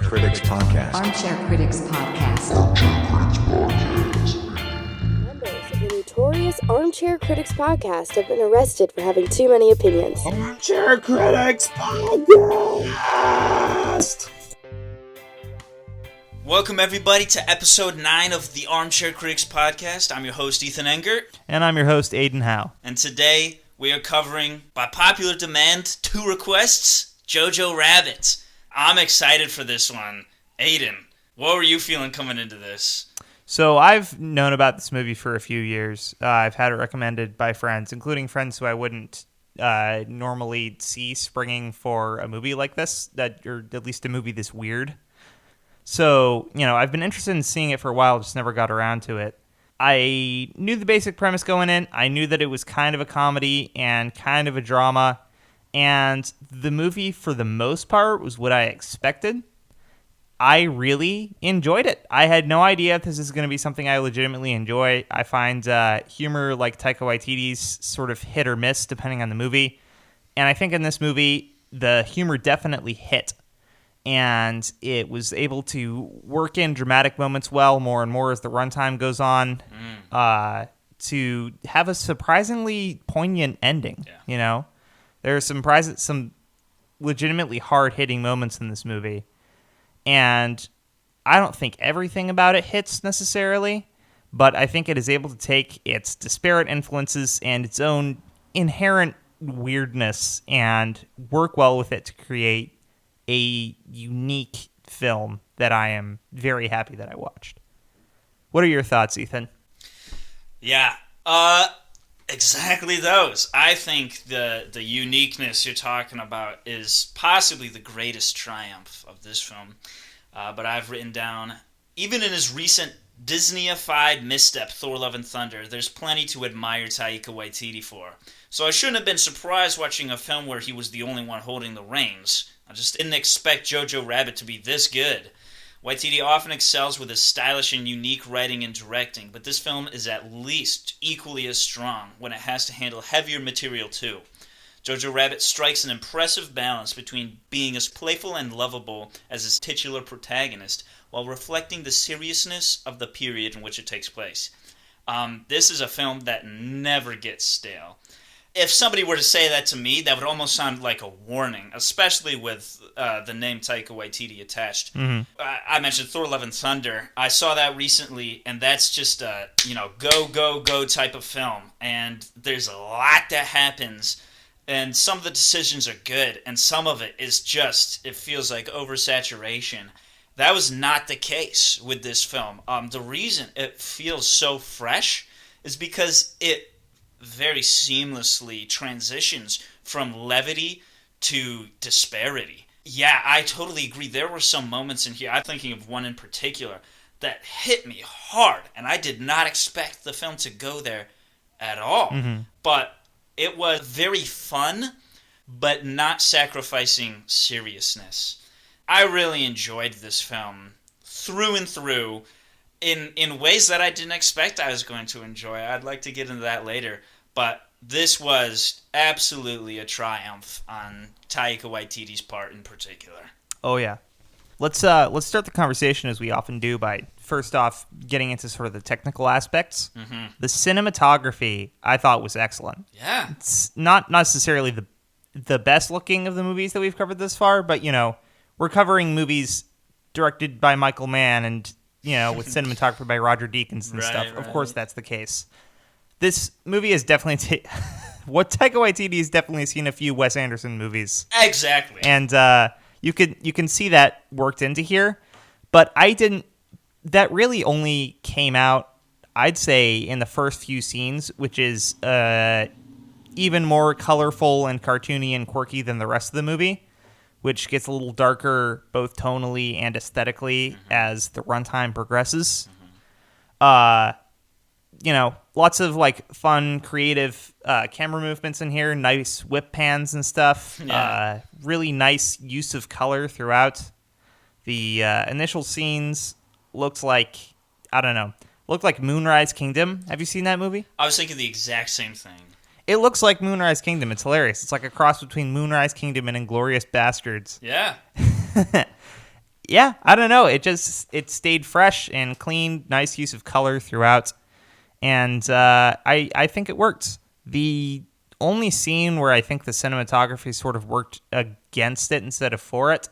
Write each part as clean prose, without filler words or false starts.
Critics Podcast. Armchair Critics Podcast. Members of the notorious Armchair Critics Podcast have been arrested for having too many opinions. Armchair Critics Podcast! Welcome, everybody, to episode 9 of the Armchair Critics Podcast. I'm your host, Ethan Engert. And I'm your host, Aidan Howe. And today, we are covering, by popular demand, 2 requests, Jojo Rabbit. I'm excited for this one. Aidan, what were you feeling coming into this? So I've known about this movie for a few years. I've had it recommended by friends, including friends who I wouldn't normally see springing for a movie like this, or at least a movie this weird. So, I've been interested in seeing it for a while, just never got around to it. I knew the basic premise going in. I knew that it was kind of a comedy and kind of a drama. And the movie, for the most part, was what I expected. I really enjoyed it. I had no idea if this is going to be something I legitimately enjoy. I find humor like Taika Waititi's sort of hit or miss depending on the movie. And I think in this movie, the humor definitely hit. And it was able to work in dramatic moments well, more and more as the runtime goes on, to have a surprisingly poignant ending. Yeah. There are some legitimately hard-hitting moments in this movie. And I don't think everything about it hits necessarily, but I think it is able to take its disparate influences and its own inherent weirdness and work well with it to create a unique film that I am very happy that I watched. What are your thoughts, Ethan? Yeah, exactly those. I think the uniqueness you're talking about is possibly the greatest triumph of this film. But I've written down, even in his recent Disney-ified misstep, Thor: Love and Thunder, there's plenty to admire Taika Waititi for. So I shouldn't have been surprised watching a film where he was the only one holding the reins. I just didn't expect Jojo Rabbit to be this good. Waititi often excels with his stylish and unique writing and directing, but this film is at least equally as strong when it has to handle heavier material too. Jojo Rabbit strikes an impressive balance between being as playful and lovable as its titular protagonist, while reflecting the seriousness of the period in which it takes place. This is a film that never gets stale. If somebody were to say that to me, that would almost sound like a warning, especially with the name Taika Waititi attached. Mm-hmm. I mentioned Thor: Love and Thunder. I saw that recently, and that's just a go, go, go type of film. And there's a lot that happens, and some of the decisions are good, and some of it is just, it feels like oversaturation. That was not the case with this film. The reason it feels so fresh is because it very seamlessly transitions from levity to disparity. Yeah, I totally agree. There were some moments in here, I'm thinking of one in particular, that hit me hard, and I did not expect the film to go there at all. Mm-hmm. But it was very fun, but not sacrificing seriousness. I really enjoyed this film through and through, in ways that I didn't expect I was going to enjoy. I'd like to get into that later, but this was absolutely a triumph on Taika Waititi's part in particular. Oh yeah, let's start the conversation as we often do by first off getting into sort of the technical aspects. Mm-hmm. The cinematography I thought was excellent. Yeah, it's not necessarily the best looking of the movies that we've covered this far, but we're covering movies directed by Michael Mann and with cinematography by Roger Deakins and stuff. Right. Of course, that's the case. This movie is definitely what Taika Waititi has definitely seen a few Wes Anderson movies. Exactly, and you can see that worked into here. But I didn't. That really only came out, I'd say, in the first few scenes, which is even more colorful and cartoony and quirky than the rest of the movie, which gets a little darker both tonally and aesthetically as the runtime progresses. Lots of fun, creative camera movements in here, nice whip pans and stuff. Yeah. Really nice use of color throughout. The initial scenes looked like Moonrise Kingdom. Have you seen that movie? I was thinking the exact same thing. It looks like Moonrise Kingdom. It's hilarious. It's like a cross between Moonrise Kingdom and Inglourious Bastards. Yeah. yeah, I don't know. It stayed fresh and clean, nice use of color throughout. And I think it worked. The only scene where I think the cinematography sort of worked against it instead of for it,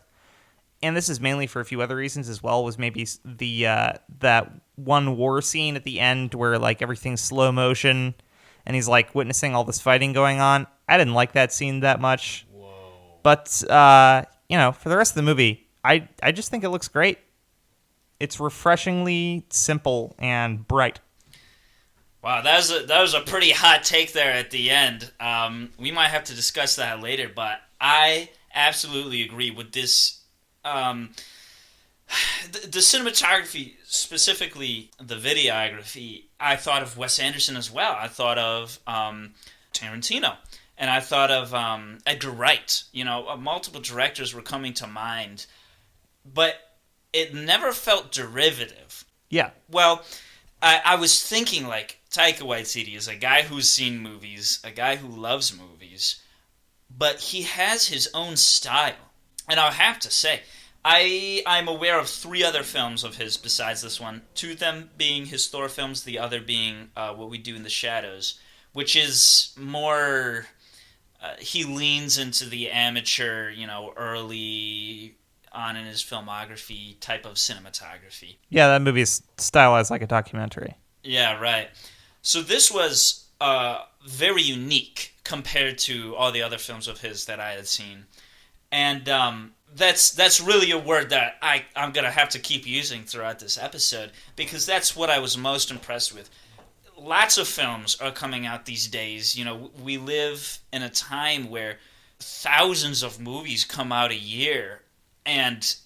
and this is mainly for a few other reasons as well, was maybe the that one war scene at the end where like everything's slow motion and he's like witnessing all this fighting going on. I didn't like that scene that much. Whoa. But for the rest of the movie, I just think it looks great. It's refreshingly simple and bright. Wow, that was a pretty hot take there at the end. We might have to discuss that later, but I absolutely agree with this. The cinematography, specifically the videography, I thought of Wes Anderson as well. I thought of Tarantino, and I thought of Edgar Wright. Multiple directors were coming to mind, but it never felt derivative. Yeah. Well, I was thinking like Taika Waititi is a guy who's seen movies, a guy who loves movies, but he has his own style. And I'll have to say, I'm aware of 3 other films of his besides this one, 2 of them being his Thor films, the other being What We Do in the Shadows, which is more, he leans into the amateur, early on in his filmography type of cinematography. Yeah, that movie is stylized like a documentary. Yeah, right. So this was very unique compared to all the other films of his that I had seen. And that's really a word that I'm going to have to keep using throughout this episode, because that's what I was most impressed with. Lots of films are coming out these days. We live in a time where thousands of movies come out a year, and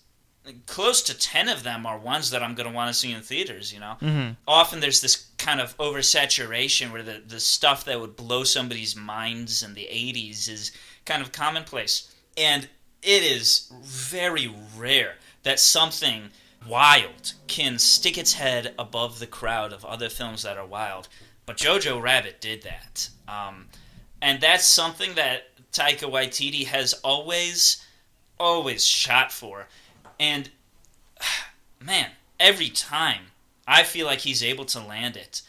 close to 10 of them are ones that I'm going to want to see in theaters, Mm-hmm. Often there's this kind of oversaturation where the stuff that would blow somebody's minds in the 80s is kind of commonplace. And it is very rare that something wild can stick its head above the crowd of other films that are wild. But Jojo Rabbit did that. And that's something that Taika Waititi has always shot for. And, man, every time I feel like he's able to land it.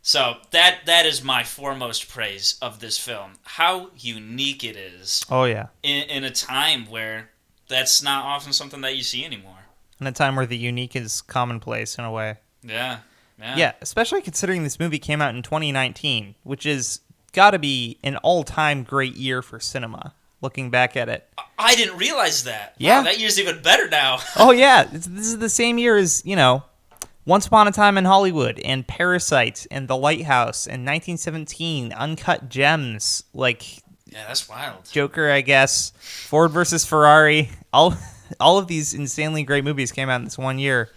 So that is my foremost praise of this film. How unique it is. Oh, yeah. In a time where that's not often something that you see anymore. In a time where the unique is commonplace in a way. Yeah. Yeah, especially considering this movie came out in 2019, which is got to be an all-time great year for cinema, looking back at it. I didn't realize that. Yeah. Wow, that year's even better now. Oh, yeah. This is the same year as, Once Upon a Time in Hollywood, and Parasite, and The Lighthouse, and 1917, Uncut Gems, yeah, that's wild. Joker, I guess, Ford versus Ferrari. All of these insanely great movies came out in this one year.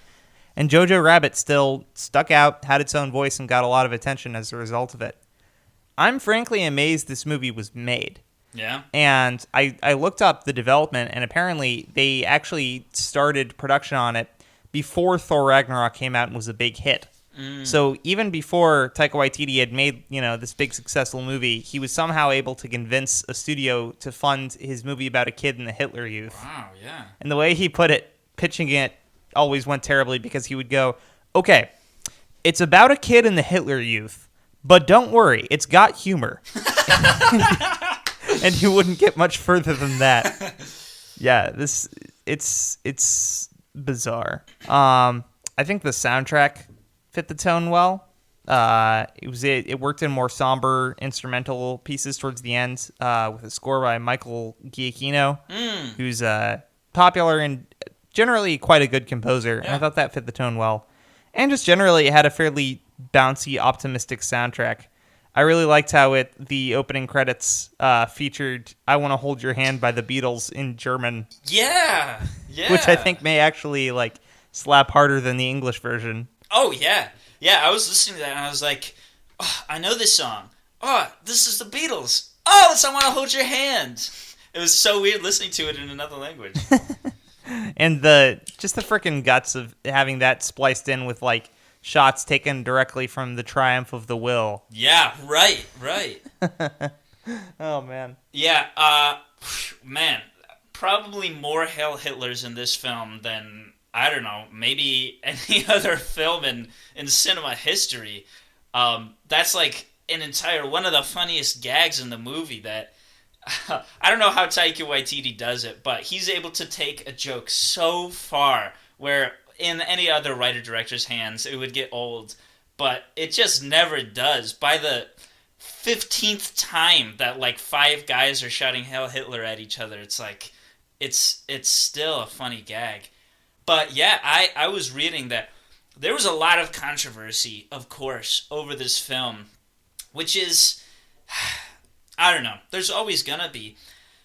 And Jojo Rabbit still stuck out, had its own voice, and got a lot of attention as a result of it. I'm frankly amazed this movie was made. Yeah. And I looked up the development, and apparently they actually started production on it before Thor Ragnarok came out and was a big hit. So even before Taika Waititi had made, this big successful movie, he was somehow able to convince a studio to fund his movie about a kid in the Hitler Youth. Wow, yeah. And the way he put it, pitching it always went terribly, because he would go, okay, it's about a kid in the Hitler Youth, but don't worry, it's got humor. And he wouldn't get much further than that. Yeah, it's bizarre. I think the soundtrack fit the tone well. It worked in more somber instrumental pieces towards the end, with a score by Michael Giacchino, who's popular and generally quite a good composer. Yeah. And I thought that fit the tone well. And just generally, it had a fairly bouncy, optimistic soundtrack. I really liked how the opening credits featured "I Want to Hold Your Hand" by the Beatles in German. Yeah. Which I think may actually slap harder than the English version. Oh, yeah. Yeah, I was listening to that and I was like, oh, I know this song. Oh, this is the Beatles. Oh, it's "I Want to Hold Your Hand." It was so weird listening to it in another language. And the frickin' guts of having that spliced in with shots taken directly from The Triumph of the Will. Yeah, right. Oh, man. Yeah, man, probably more Hail Hitlers in this film than I don't know, maybe any other film in cinema history. That's like an entire one of the funniest gags in the movie that I don't know how Taika Waititi does it, but he's able to take a joke so far where in any other writer-director's hands it would get old, but it just never does. By the 15th time that like 5 guys are shouting Hail Hitler at each other, it's like it's still a funny gag. But yeah, I was reading that there was a lot of controversy, of course, over this film, which is I don't know. There's always gonna be.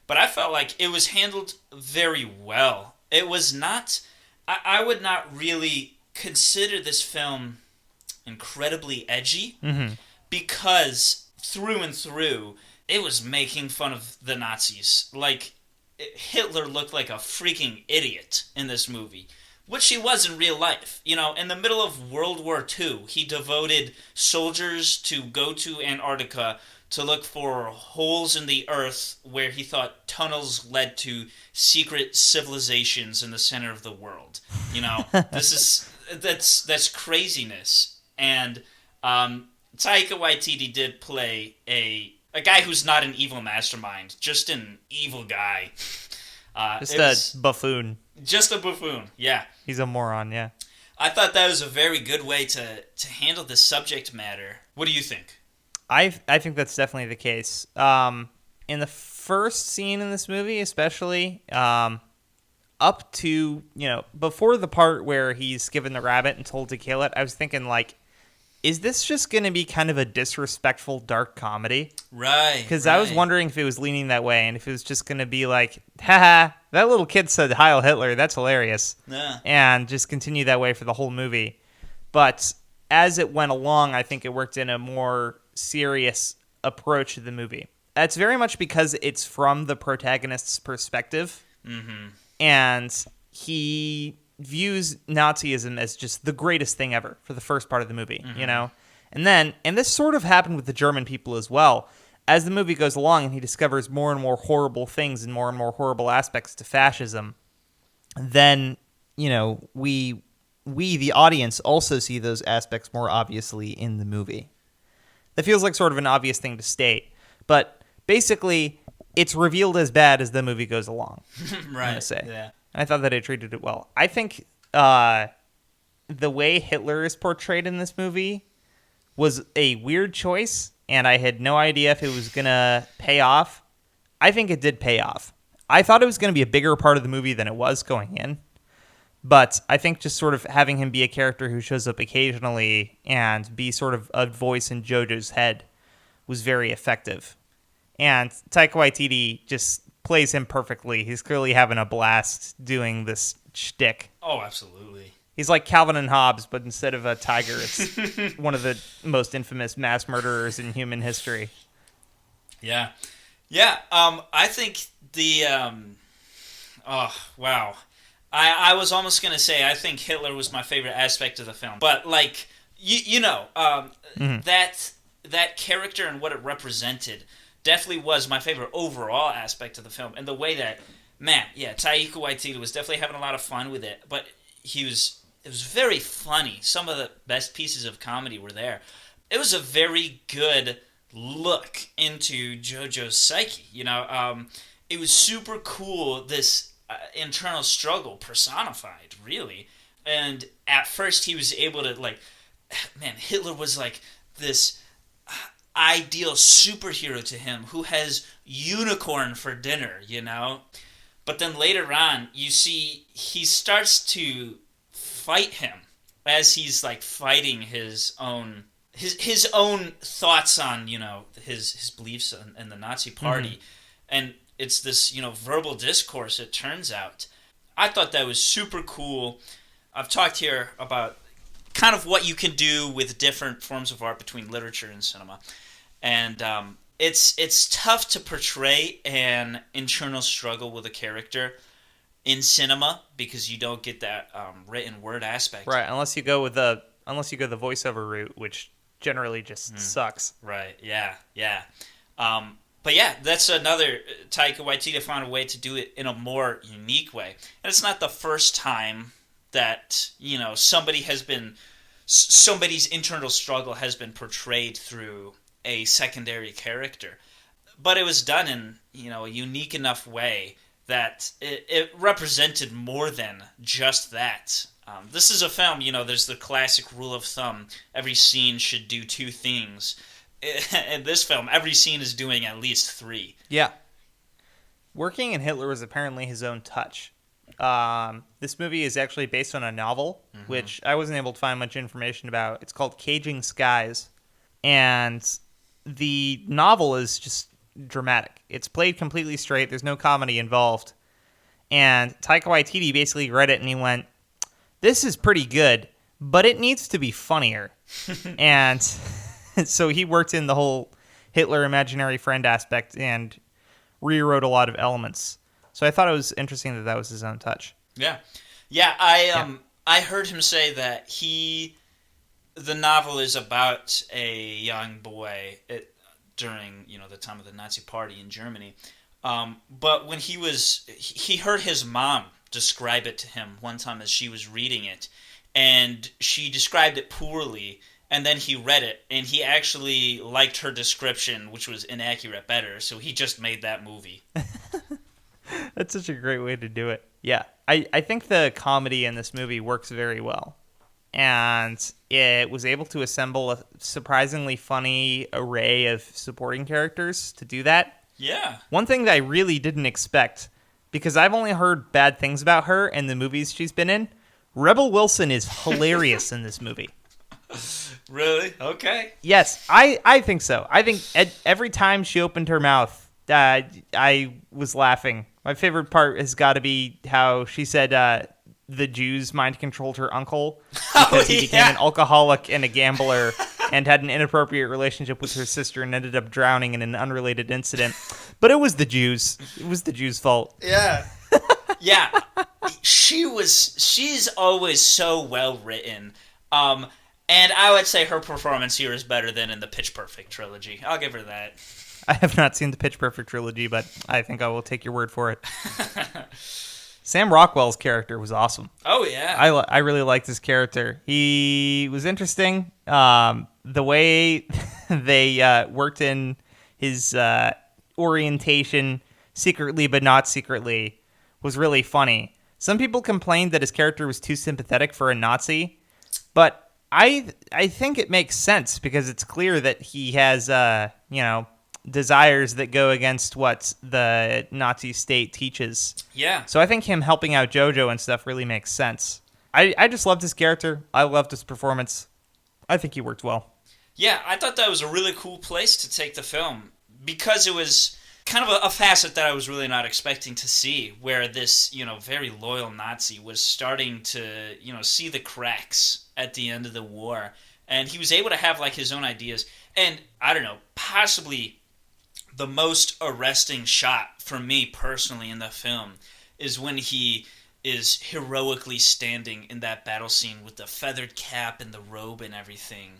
But I felt like it was handled very well. It was not... I would not really consider this film incredibly edgy because through and through, it was making fun of the Nazis. Like, Hitler looked like a freaking idiot in this movie, which he was in real life. You know, in the middle of World War II, he devoted soldiers to go to Antarctica to look for holes in the earth where he thought tunnels led to secret civilizations in the center of the world. You know, that's craziness. And Taika Waititi did play a guy who's not an evil mastermind, just an evil guy. Just a buffoon. Just a buffoon, yeah. He's a moron, yeah. I thought that was a very good way to handle this subject matter. What do you think? I think that's definitely the case. In the first scene in this movie, especially, up to, before the part where he's given the rabbit and told to kill it, I was thinking, like, is this just going to be kind of a disrespectful dark comedy? Right. Because I was wondering if it was leaning that way and if it was just going to be like, haha, that little kid said Heil Hitler, that's hilarious. Yeah. And just continue that way for the whole movie. But as it went along, I think it worked in a more serious approach to the movie. That's very much because it's from the protagonist's perspective. Mm-hmm. And he views Nazism as just the greatest thing ever for the first part of the movie, And this sort of happened with the German people as well. As the movie goes along and he discovers more and more horrible things and more horrible aspects to fascism, then, we the audience also see those aspects more obviously in the movie. That feels like sort of an obvious thing to state, but basically it's revealed as bad as the movie goes along. Right. I'm gonna say. Yeah. I thought that it treated it well. I think the way Hitler is portrayed in this movie was a weird choice, and I had no idea if it was going to pay off. I think it did pay off. I thought it was going to be a bigger part of the movie than it was going in, but I think just sort of having him be a character who shows up occasionally and be sort of a voice in Jojo's head was very effective. And Taika Waititi just plays him perfectly. He's clearly having a blast doing this shtick. Oh, absolutely. He's like Calvin and Hobbes, but instead of a tiger, it's one of the most infamous mass murderers in human history. Yeah. Yeah, I think the... oh, wow. I was almost going to say I think Hitler was my favorite aspect of the film. But, like, that character and what it represented definitely was my favorite overall aspect of the film. And the way that, Taika Waititi was definitely having a lot of fun with it. But it was very funny. Some of the best pieces of comedy were there. It was a very good look into Jojo's psyche. It was super cool, this internal struggle personified, really. And at first he was able to, Hitler was like this ideal superhero to him who has unicorn for dinner, But then later on, you see he starts to fight him as he's fighting his own thoughts on his beliefs in the Nazi Party, and it's this verbal discourse. It turns out, I thought that was super cool. I've talked here about kind of what you can do with different forms of art between literature and cinema, and it's tough to portray an internal struggle with a character in cinema because you don't get that written word aspect. Right, unless you go the voiceover route, which generally just sucks. Right, yeah. But yeah, that's another... Taika Waititi found a way to do it in a more unique way. And it's not the first time that, somebody's internal struggle has been portrayed through a secondary character. But it was done in, a unique enough way that it represented more than just that. This is a film, there's the classic rule of thumb. Every scene should do two things. In this film, every scene is doing at least three. Yeah. Working in Hitler was apparently his own touch. This movie is actually based on a novel, which I wasn't able to find much information about. It's called Caging Skies. And the novel is just dramatic. It's played completely straight. There's no comedy involved. And Taika Waititi basically read it and he went, this is pretty good, but it needs to be funnier. And so he worked in the whole Hitler imaginary friend aspect and rewrote a lot of elements. So I thought it was interesting that was his own touch. Yeah. Yeah, I heard him say that the novel is about a young boy during, the time of the Nazi Party in Germany. But when he heard his mom describe it to him one time as she was reading it, and she described it poorly, and then he read it, and he actually liked her description, which was inaccurate, better, so he just made that movie. That's such a great way to do it. Yeah, I think the comedy in this movie works very well. And it was able to assemble a surprisingly funny array of supporting characters to do that. Yeah. One thing that I really didn't expect, because I've only heard bad things about her and the movies she's been in, Rebel Wilson is hilarious in this movie. Really? Okay. Yes, I think so. I think every time she opened her mouth, I was laughing. My favorite part has got to be how she said the Jews mind-controlled her uncle because he became an alcoholic and a gambler and had an inappropriate relationship with her sister and ended up drowning in an unrelated incident. But it was the Jews. It was the Jews' fault. Yeah. Yeah. She's always so well written. And I would say her performance here is better than in the Pitch Perfect trilogy. I'll give her that. I have not seen the Pitch Perfect trilogy, but I think I will take your word for it. Sam Rockwell's character was awesome. Oh, yeah. I really liked his character. He was interesting. The way they worked in his orientation secretly but not secretly was really funny. Some people complained that his character was too sympathetic for a Nazi, but I think it makes sense because it's clear that he has desires that go against what the Nazi state teaches. Yeah. So I think him helping out Jojo and stuff really makes sense. I just loved his character. I loved his performance. I think he worked well. Yeah, I thought that was a really cool place to take the film because it was kind of a facet that I was really not expecting to see, where this, very loyal Nazi was starting to, see the cracks at the end of the war. And he was able to have, his own ideas. And, I don't know, possibly the most arresting shot for me personally in the film is when he is heroically standing in that battle scene with the feathered cap and the robe and everything.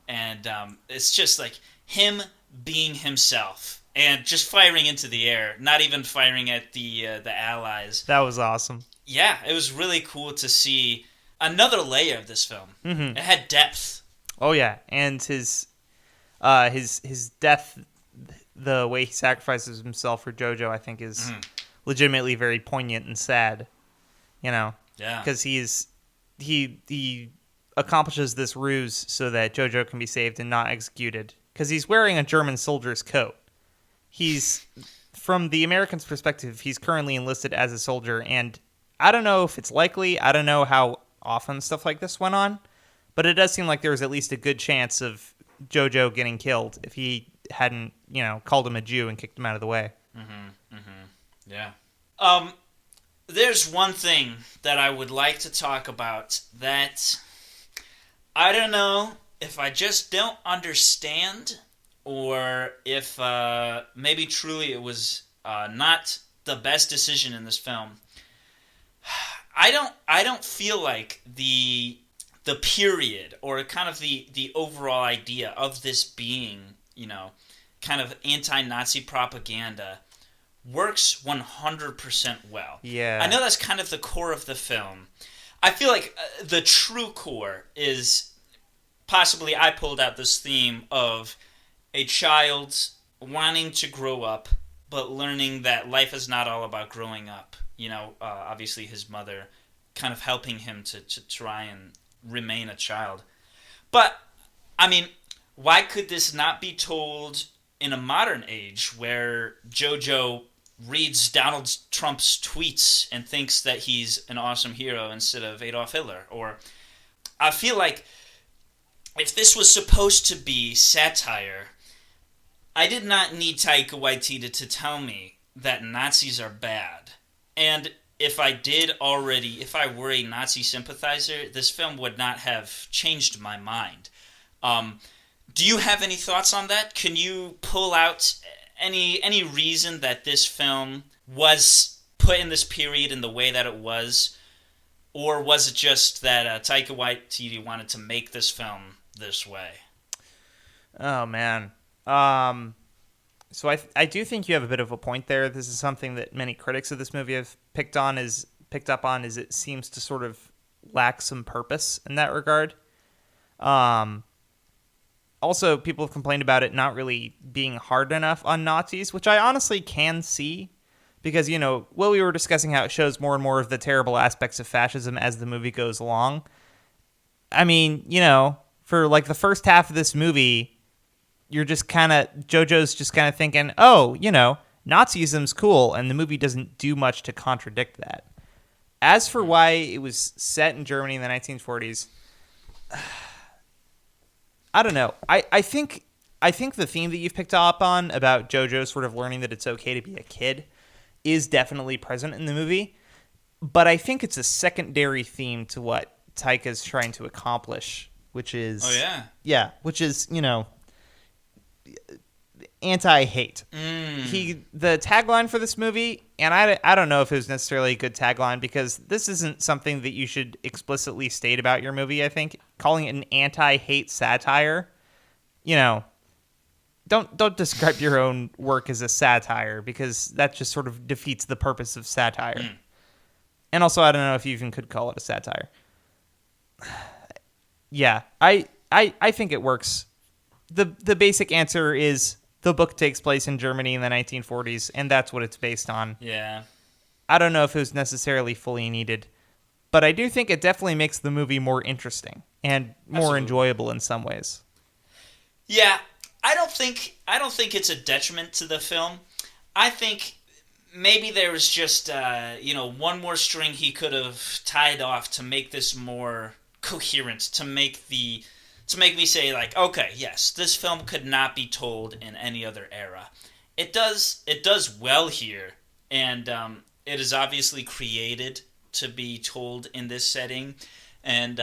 And it's just him being himself and just firing into the air, not even firing at the Allies. That was awesome. Yeah, it was really cool to see another layer of this film. Mm-hmm. It had depth. Oh yeah, and his death, the way he sacrifices himself for Jojo, I think is legitimately very poignant and sad. Yeah, because he accomplishes this ruse so that Jojo can be saved and not executed. Because he's wearing a German soldier's coat. He's, from the Americans' perspective, he's currently enlisted as a soldier, and I don't know if it's likely, I don't know how often stuff like this went on, but it does seem like there was at least a good chance of Jojo getting killed if he hadn't, called him a Jew and kicked him out of the way. Yeah. There's one thing that I would like to talk about that I don't know if I just don't understand or if maybe truly it was not the best decision in this film. I don't feel like the period or kind of the overall idea of this being, kind of anti-Nazi propaganda works 100% well. Yeah. I know that's kind of the core of the film. I feel like the true core is possibly I pulled out this theme of a child wanting to grow up, but learning that life is not all about growing up. Obviously his mother kind of helping him to try and remain a child. But, I mean, why could this not be told in a modern age where Jojo reads Donald Trump's tweets and thinks that he's an awesome hero instead of Adolf Hitler? Or I feel like if this was supposed to be satire, I did not need Taika Waititi to tell me that Nazis are bad. And if I were a Nazi sympathizer, this film would not have changed my mind. Do you have any thoughts on that? Can you pull out any reason that this film was put in this period in the way that it was? Or was it just that Taika Waititi wanted to make this film this way? Oh, man. So I do think you have a bit of a point there. This is something that many critics of this movie have picked up on is it seems to sort of lack some purpose in that regard. Also, people have complained about it not really being hard enough on Nazis, which I honestly can see. Because, we were discussing how it shows more and more of the terrible aspects of fascism as the movie goes along. I mean, for like the first half of this movie, Jojo's just kind of thinking, oh, Nazism's cool, and the movie doesn't do much to contradict that. As for why it was set in Germany in the 1940s, I don't know. I think the theme that you've picked up on about Jojo sort of learning that it's okay to be a kid is definitely present in the movie, but I think it's a secondary theme to what Taika's trying to accomplish, which is anti-hate. The tagline for this movie, and I don't know if it was necessarily a good tagline because this isn't something that you should explicitly state about your movie. I think calling it an anti-hate satire, don't describe your own work as a satire because that just sort of defeats the purpose of satire. And also, I don't know if you even could call it a satire. Yeah, I think it works. The basic answer is the book takes place in Germany in the 1940s, and that's what it's based on. Yeah. I don't know if it was necessarily fully needed, but I do think it definitely makes the movie more interesting and more enjoyable in some ways. Yeah, I don't think it's a detriment to the film. I think maybe there was just one more string he could have tied off to make this more coherent, to make me say like, okay, yes, this film could not be told in any other era. It does well here, and it is obviously created to be told in this setting, and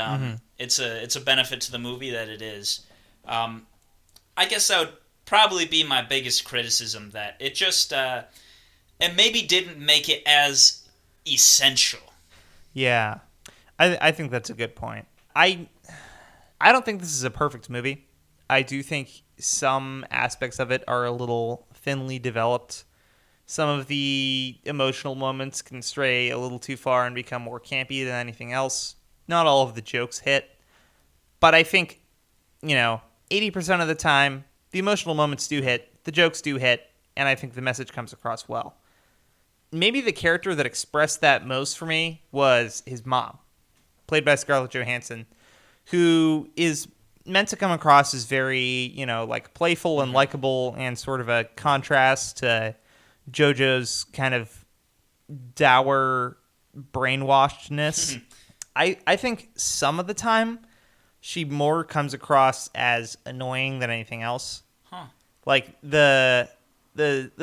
it's a benefit to the movie that it is. I guess that would probably be my biggest criticism, that it just it maybe didn't make it as essential. Yeah, I think that's a good point. I don't think this is a perfect movie. I do think some aspects of it are a little thinly developed. Some of the emotional moments can stray a little too far and become more campy than anything else. Not all of the jokes hit. But I think, 80% of the time, the emotional moments do hit, the jokes do hit, and I think the message comes across well. Maybe the character that expressed that most for me was his mom, played by Scarlett Johansson, who is meant to come across as very, playful and likable and sort of a contrast to Jojo's kind of dour brainwashedness. I think some of the time she more comes across as annoying than anything else. Like the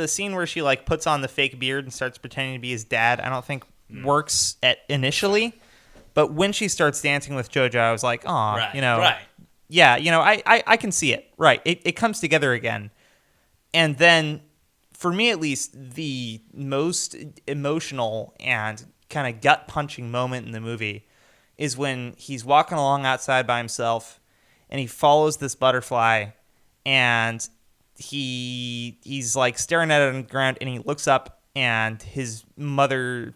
scene where she puts on the fake beard and starts pretending to be his dad, I don't think works initially. But when she starts dancing with Jojo, I was like, "Aw, right. Yeah, I can see it. Right, it comes together again." And then, for me at least, the most emotional and kind of gut-punching moment in the movie is when he's walking along outside by himself, and he follows this butterfly, and he's staring at it on the ground, and he looks up, and his mother's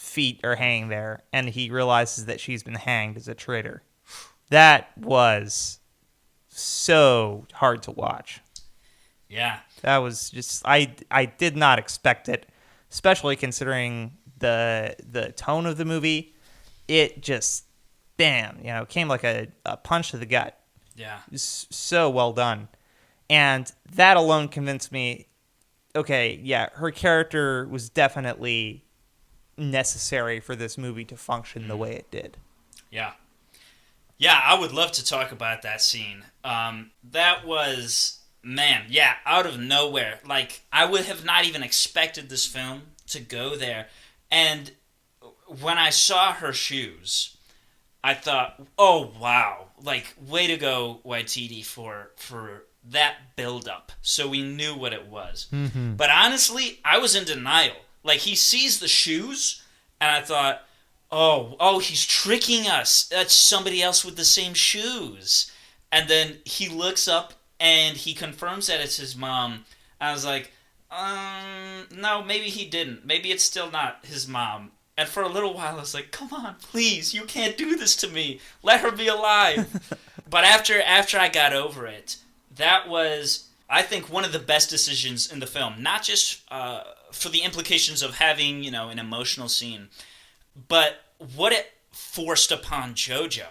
feet are hanging there, and he realizes that she's been hanged as a traitor. That was so hard to watch. Yeah. That was just I did not expect it, especially considering the tone of the movie. It just bam, came like a punch to the gut. Yeah. It's so well done. And that alone convinced me, okay, yeah, her character was definitely necessary for this movie to function the way it did. Yeah. Yeah, I would love to talk about that scene. That was, man, yeah, out of nowhere. Like, I would have not even expected this film to go there. And when I saw her shoes, I thought, oh, wow. Like, way to go, Waititi, for that build-up. So we knew what it was. Mm-hmm. But honestly, I was in denial. Like, he sees the shoes, and I thought, oh, he's tricking us. That's somebody else with the same shoes. And then he looks up, and he confirms that it's his mom. I was like, no, maybe he didn't. Maybe it's still not his mom. And for a little while, I was like, come on, please, you can't do this to me. Let her be alive. But after I got over it, that was, I think, one of the best decisions in the film. Not just for the implications of having, an emotional scene, but what it forced upon Jojo.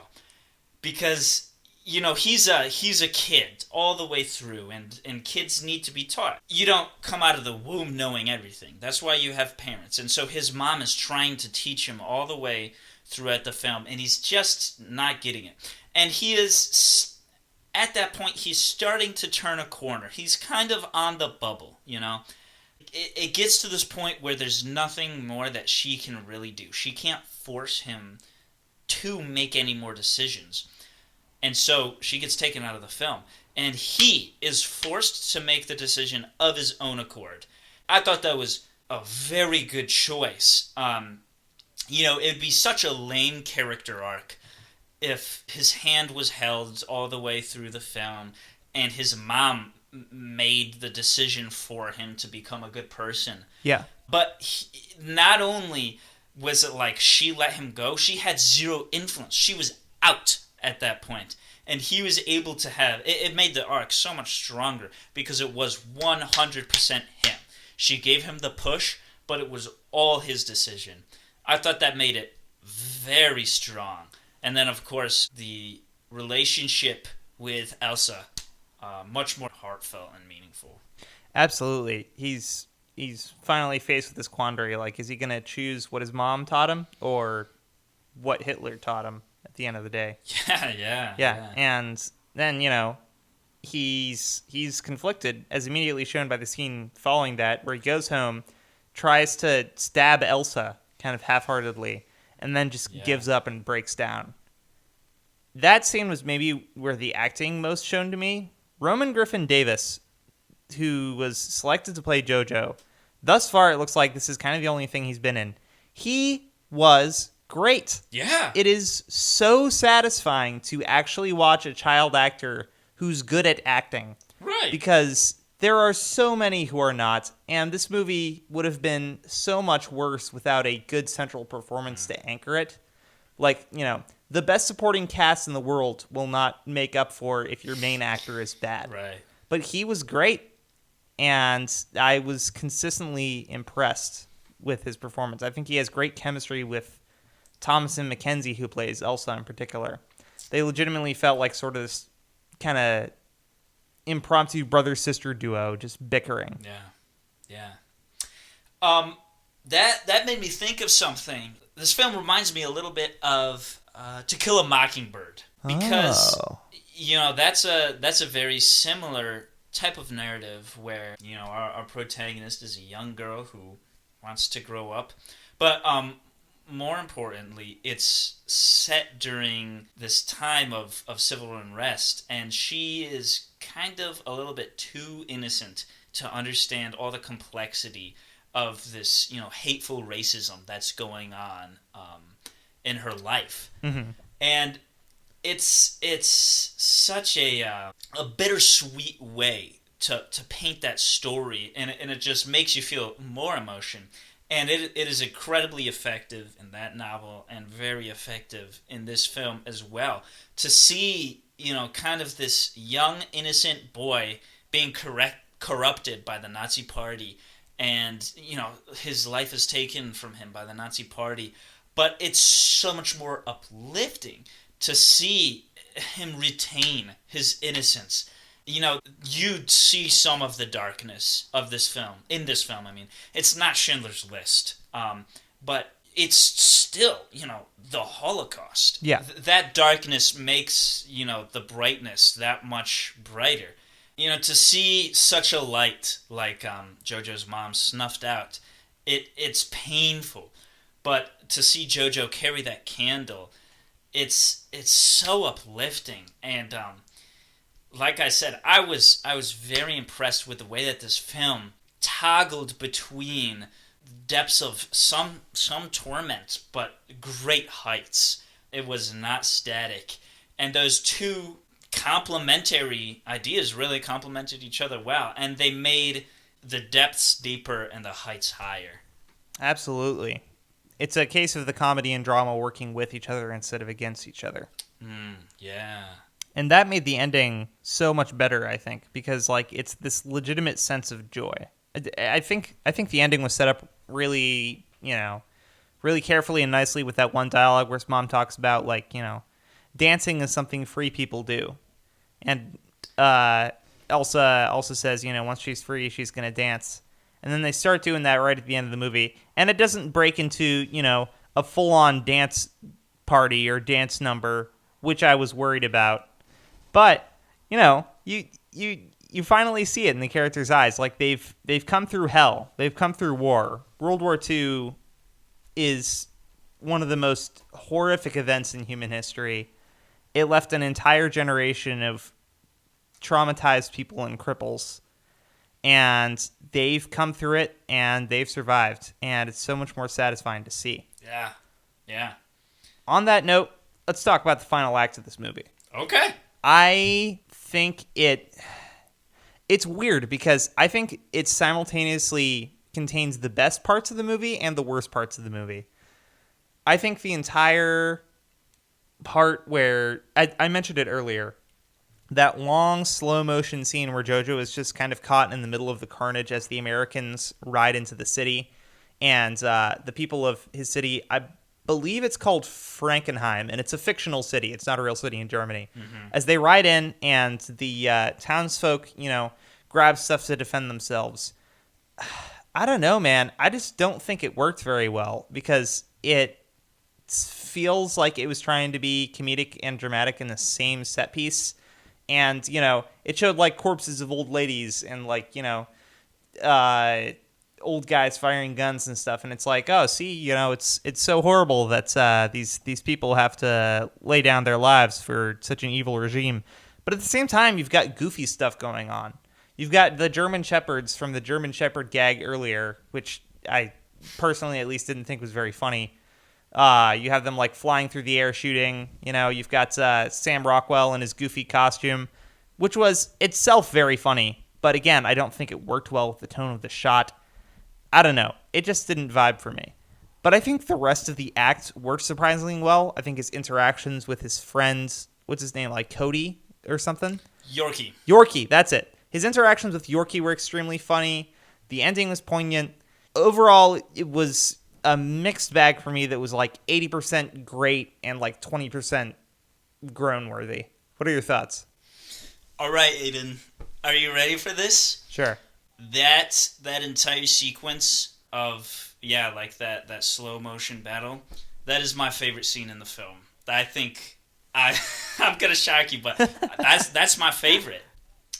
Because, he's a kid all the way through, and kids need to be taught. You don't come out of the womb knowing everything. That's why you have parents. And so his mom is trying to teach him all the way throughout the film, and he's just not getting it. And he is, at that point, he's starting to turn a corner. He's kind of on the bubble, It gets to this point where there's nothing more that she can really do. She can't force him to make any more decisions. And so she gets taken out of the film. And he is forced to make the decision of his own accord. I thought that was a very good choice. It'd be such a lame character arc if his hand was held all the way through the film and his mom made the decision for him to become a good person. Yeah. But not only was it like she let him go, she had zero influence. She was out at that point. And he was able to have... It made the arc so much stronger because it was 100% him. She gave him the push, but it was all his decision. I thought that made it very strong. And then, of course, the relationship with Elsa, much more heartfelt and meaningful. Absolutely. He's finally faced with this quandary. Like, is he going to choose what his mom taught him or what Hitler taught him at the end of the day? Yeah. And then, he's conflicted, as immediately shown by the scene following that, where he goes home, tries to stab Elsa kind of half-heartedly, and then just gives up and breaks down. That scene was maybe where the acting most shown to me. Roman Griffin Davis, who was selected to play Jojo, thus far it looks like this is kind of the only thing he's been in. He was great. Yeah. It is so satisfying to actually watch a child actor who's good at acting. Right. Because there are so many who are not, and this movie would have been so much worse without a good central performance to anchor it. Like, the best supporting cast in the world will not make up for if your main actor is bad. Right. But he was great, and I was consistently impressed with his performance. I think he has great chemistry with Thomasin McKenzie, who plays Elsa in particular. They legitimately felt like sort of this kind of impromptu brother-sister duo, just bickering. Yeah. That made me think of something. This film reminds me a little bit of To Kill a Mockingbird, because that's a very similar type of narrative where our protagonist is a young girl who wants to grow up, but more importantly, it's set during this time of civil unrest, and she is kind of a little bit too innocent to understand all the complexity of this, hateful racism that's going on in her life. Mm-hmm. And it's such a bittersweet way to paint that story, and it just makes you feel more emotion. And it is incredibly effective in that novel and very effective in this film as well. To see, kind of this young, innocent boy being corrupted by the Nazi Party, and, his life is taken from him by the Nazi Party. But it's so much more uplifting to see him retain his innocence. You'd see some of the darkness of this film. In this film, I mean. It's not Schindler's List. But it's still, the Holocaust. Yeah. That darkness makes, the brightness that much brighter. To see such a light like Jojo's mom snuffed out, it's painful. But to see Jojo carry that candle, it's so uplifting. And like I said, I was very impressed with the way that this film toggled between depths of some torment, but great heights. It was not static. And those two complementary ideas really complemented each other well. And they made the depths deeper and the heights higher. Absolutely. It's a case of the comedy and drama working with each other instead of against each other. Yeah. And that made the ending so much better, I think, because it's this legitimate sense of joy. I think the ending was set up really, really carefully and nicely with that one dialogue where his mom talks about dancing is something free people do, and Elsa also says once she's free she's gonna dance, and then they start doing that right at the end of the movie, and it doesn't break into a full-on dance party or dance number, which I was worried about. But you finally see it in the characters' eyes. They've come through hell. They've come through war. World War II is one of the most horrific events in human history. It left an entire generation of traumatized people and cripples. And they've come through it, and they've survived. And it's so much more satisfying to see. Yeah. Yeah. On that note, let's talk about the final act of this movie. Okay. I think it's weird because I think it simultaneously contains the best parts of the movie and the worst parts of the movie. I think the entire part where I mentioned it earlier, that long slow motion scene where Jojo is just kind of caught in the middle of the carnage as the Americans ride into the city, and the people of his city, I believe it's called Frankenheim, and it's a fictional city. It's not a real city in Germany. Mm-hmm. As they ride in, and the townsfolk, grab stuff to defend themselves. I don't know, man. I just don't think it worked very well because it feels like it was trying to be comedic and dramatic in the same set piece. And, it showed corpses of old ladies and old guys firing guns and stuff. And it's oh, see, it's so horrible that these people have to lay down their lives for such an evil regime. But at the same time, you've got goofy stuff going on. You've got the German Shepherds from the German Shepherd gag earlier, which I personally at least didn't think was very funny. You have them flying through the air shooting. You've got Sam Rockwell in his goofy costume, which was itself very funny. But again, I don't think it worked well with the tone of the shot. I don't know. It just didn't vibe for me. But I think the rest of the act worked surprisingly well. I think his interactions with his friends, what's his name, Cody or something? Yorkie, that's it. His interactions with Yorkie were extremely funny. The ending was poignant. Overall, it was a mixed bag for me that was 80% great and 20% groan-worthy. What are your thoughts? All right, Aidan. Are you ready for this? Sure. That entire sequence of, that slow motion battle, that is my favorite scene in the film. I think, I'm going to shock you, but that's my favorite.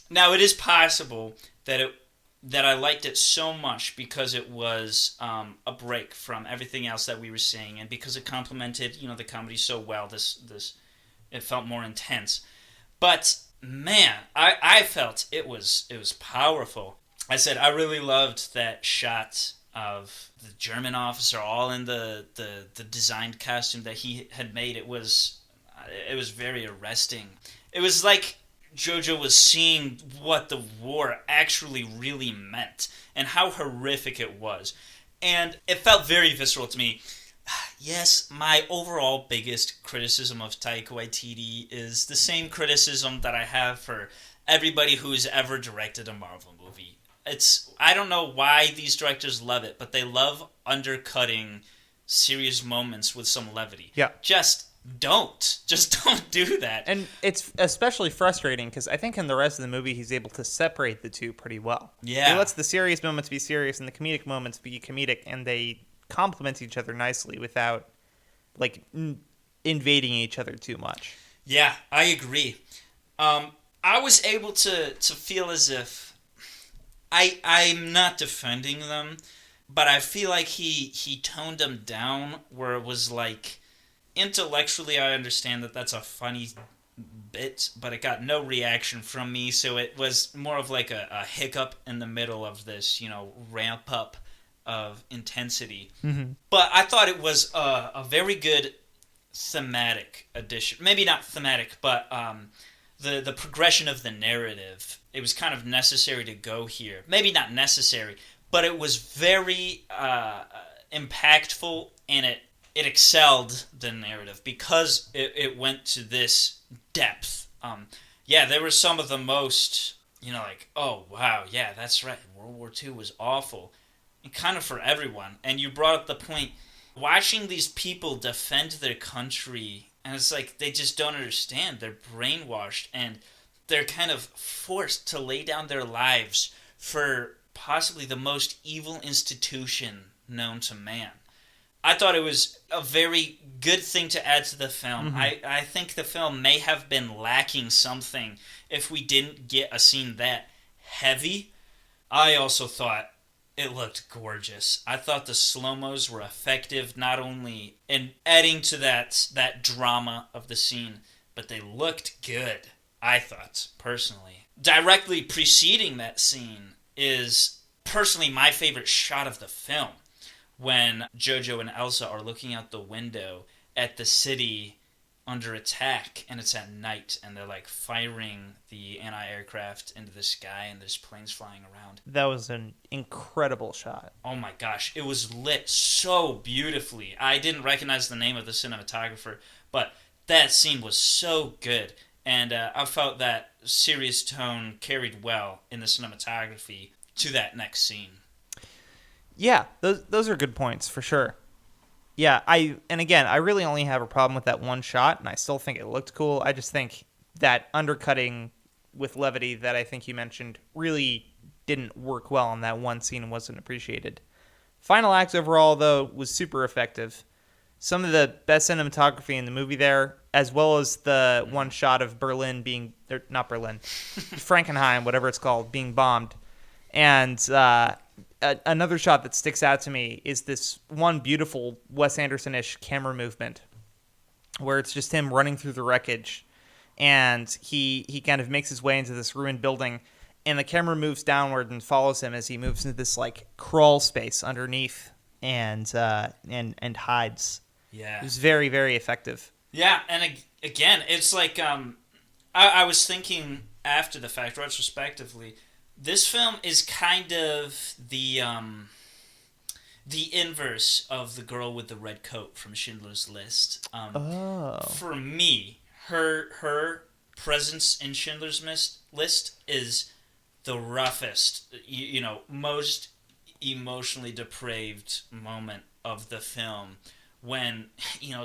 Now, it is possible that I liked it so much because it was a break from everything else that we were seeing, and because it complemented, the comedy so well. This it felt more intense. But man, I felt it was powerful. I said I really loved that shot of the German officer all in the designed costume that he had made. It was very arresting. It was like Jojo was seeing what the war actually really meant and how horrific it was. And it felt very visceral to me. Yes, my overall biggest criticism of Taika Waititi is the same criticism that I have for everybody who's ever directed a Marvel movie. I don't know why these directors love it, but they love undercutting serious moments with some levity. Yeah. Just don't do that. And it's especially frustrating because I think in the rest of the movie he's able to separate the two pretty well. Yeah. He lets the serious moments be serious and the comedic moments be comedic, and they complement each other nicely without like invading each other too much. Yeah, I agree. I was able to feel as if I'm not defending them, but I feel like he toned them down where it was like, intellectually I understand that that's a funny bit, but it got no reaction from me, so it was more of like a hiccup in the middle of this, ramp up of intensity. Mm-hmm. But I thought it was a very good thematic addition. Maybe not thematic, but the progression of the narrative. It was kind of necessary to go here. Maybe not necessary, but it was very impactful, and it excelled the narrative because it went to this depth. There were some of the most, like, oh, wow, yeah, that's right, World War II was awful. And kind of for everyone. And you brought up the point, watching these people defend their country, and it's like they just don't understand. They're brainwashed, and they're kind of forced to lay down their lives for possibly the most evil institution known to man. I thought it was a very good thing to add to the film. Mm-hmm. I think the film may have been lacking something if we didn't get a scene that heavy. I also thought it looked gorgeous. I thought the slow-mos were effective, not only in adding to that drama of the scene, but they looked good, I thought, personally. Directly preceding that scene is personally my favorite shot of the film, when Jojo and Elsa are looking out the window at the city under attack, and it's at night, and they're like firing the anti-aircraft into the sky, and there's planes flying around. That was an incredible shot. Oh my gosh, it was lit so beautifully. I didn't recognize the name of the cinematographer, but that scene was so good, and I felt that serious tone carried well in the cinematography to that next scene. Yeah, those are good points for sure. Yeah, I really only have a problem with that one shot, and I still think it looked cool. I just think that undercutting with levity that I think you mentioned really didn't work well on that one scene and wasn't appreciated. Final act overall, though, was super effective. Some of the best cinematography in the movie there, as well as the one shot of Frankenheim, whatever it's called, being bombed. And another shot that sticks out to me is this one beautiful Wes Anderson-ish camera movement where it's just him running through the wreckage, and he kind of makes his way into this ruined building, and the camera moves downward and follows him as he moves into this like crawl space underneath and hides. Yeah, it was very, very effective. Yeah, and again, it's like I was thinking after the fact, retrospectively, this film is kind of the inverse of The Girl with the Red Coat from Schindler's List. For me, her presence in Schindler's List is the roughest, most emotionally depraved moment of the film, when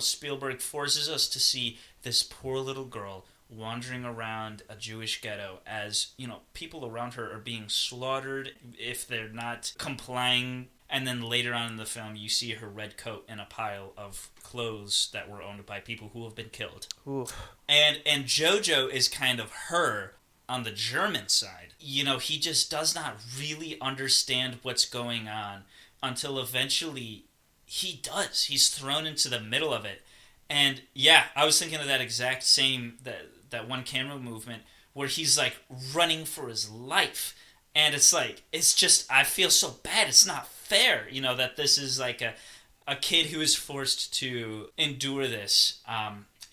Spielberg forces us to see this poor little girl wandering around a Jewish ghetto as, people around her are being slaughtered if they're not complying. And then later on in the film, you see her red coat in a pile of clothes that were owned by people who have been killed. Oof. And Jojo is kind of her on the German side. He just does not really understand what's going on until eventually he does. He's thrown into the middle of it. And yeah, I was thinking of that exact same, that one camera movement where he's like running for his life. And it's like, it's just, I feel so bad. It's not fair, that this is like a kid who is forced to endure this.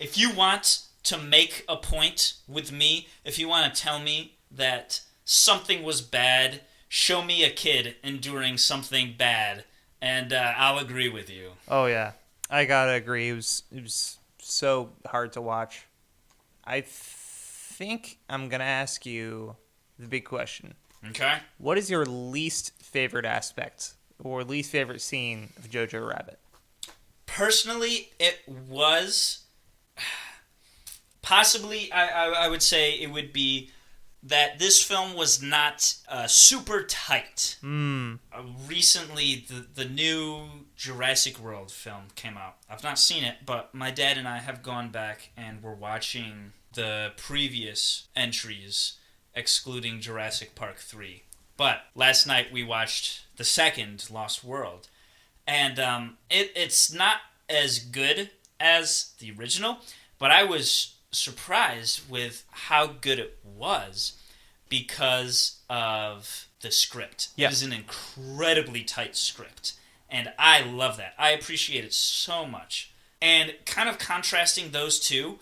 If you want to make a point with me, if you want to tell me that something was bad, show me a kid enduring something bad, And I'll agree with you. Oh yeah, I gotta agree. It was so hard to watch. I think I'm gonna ask you the big question. Okay. What is your least favorite aspect or least favorite scene of Jojo Rabbit? Personally, it was possibly, I would say it would be that this film was not super tight. Recently, the new Jurassic World film came out. I've not seen it, but my dad and I have gone back and we're watching the previous entries, excluding Jurassic Park 3. But last night we watched the second Lost World. And it's not as good as the original, but I was surprised with how good it was because of the script. Yeah. It is an incredibly tight script, and I love that. I appreciate it so much. And kind of contrasting those two,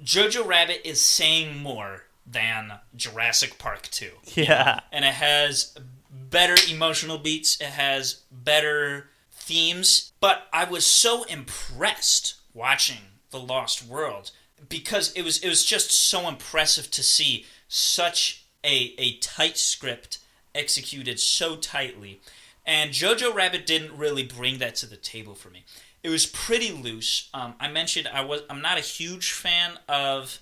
Jojo Rabbit is saying more than Jurassic Park 2. Yeah. And it has better emotional beats, it has better themes, but I was so impressed watching The Lost World because it was just so impressive to see such a tight script executed so tightly. And Jojo Rabbit didn't really bring that to the table for me. It was pretty loose. I mentioned I'm not a huge fan of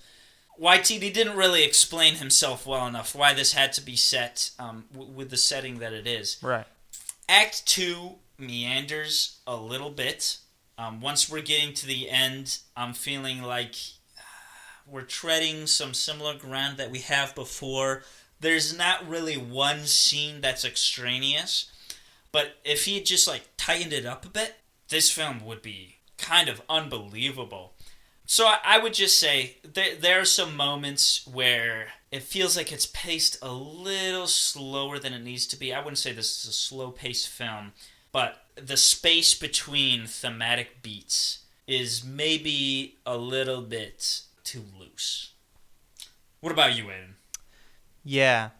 Waititi. Didn't really explain himself well enough why this had to be set with the setting that it is. Right. Act 2 meanders a little bit. Once we're getting to the end, I'm feeling like we're treading some similar ground that we have before. There's not really one scene that's extraneous, but if he had just tightened it up a bit, this film would be kind of unbelievable. So I would just say there are some moments where it feels like it's paced a little slower than it needs to be. I wouldn't say this is a slow-paced film, but the space between thematic beats is maybe a little bit too loose. What about you, Aidan? Yeah,